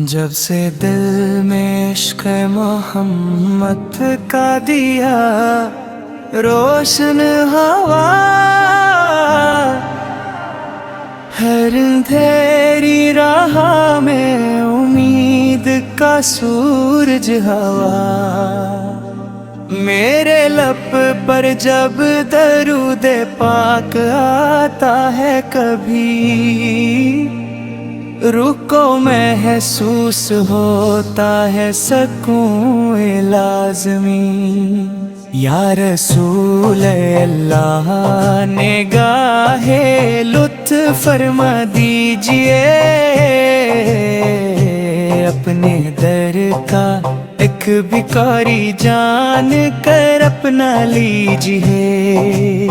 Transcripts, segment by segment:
جب سے دل میں عشق محمد کا دیا روشن ہوا، ہر اندھیری راہ میں امید کا سورج ہوا، میرے لب پر جب درود پاک آتا ہے کبھی، روح کو محسوس ہوتا ہے سکون لازمی۔ یا رسول اللہ نگاہ لطف فرما دیجئے، اپنے در کا ایک بھکاری جان کر اپنا لیجئے۔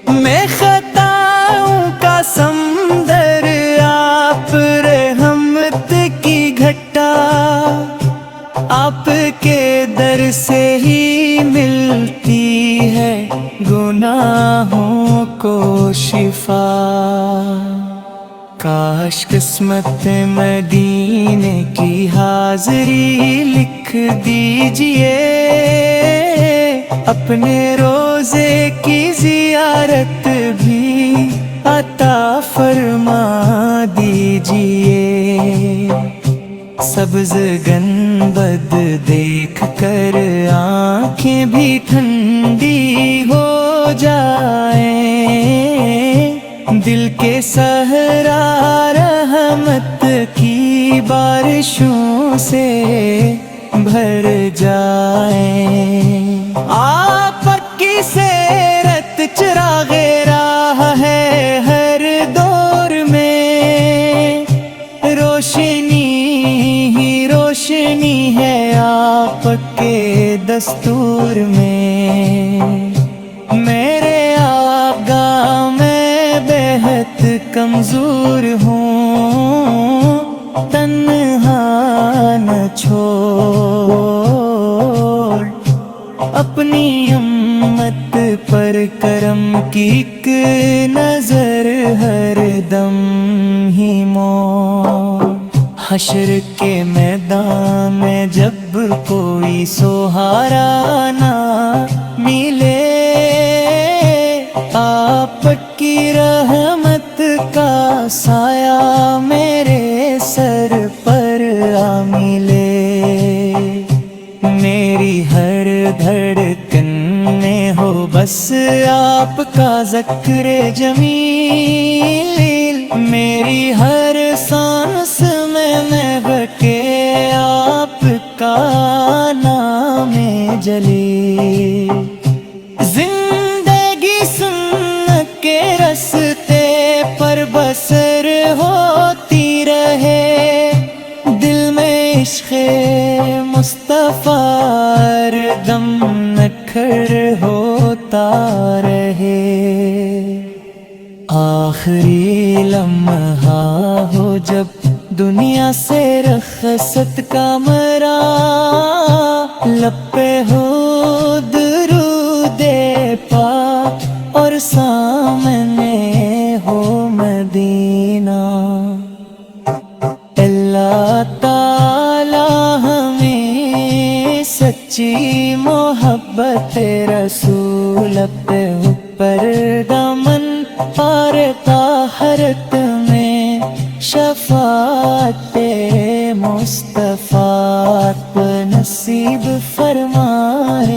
میں خطاؤں کا سمندر، آپ رحمت کی گھٹا، آپ کے در سے ہی ملتی ہے گناہوں کو شفا۔ کاش قسمت مدینے کی حاضری لکھ دیجئے، اپنے روزے کی زیارت بھی عطا فرما دیجئے۔ سبز گنبد دیکھ کر آنکھیں بھی ٹھنڈی ہو جائیں، دل کے صحرا رحمت کی بارشوں سے بھر جائیں۔ آپ کی سیرت چراغ راہ ہے ہر دور میں، روشنی ہی روشنی ہے آپ کے دستور میں۔ میرے آقا میں بہت کمزور ہوں، تنہا نہ چھوڑ، اپنی امت پر کرم کی ایک نظر ہر دم ہی موڑ۔ حشر کے میدان میں جب کوئی سہارا نہ ملے، آپ کی رحمت کا سایہ میرے سر پر آ ملے، میری ہر دھڑکن میں ہو بس آپ کا ذکر جمیل، میری ہر سانس میں مہکے آپ کا نام جلیل۔ زندگی سنت کے راستے پر بسر ہوتی رہے، دل میں عشق مصطفیٰ ہر دم نکھر ہوتا رہے۔ آخری لمحہ ہو جب دنیا سے رخصت کا مرا، لب پہ ہو درود پاک اور سامنے ہو مدینہ، اللہ تعالی ہمیں سچی محبت رسول پہ اوپر دامن اور طہارت میں شفاعت مصطفیٰ نصیب فرمائے۔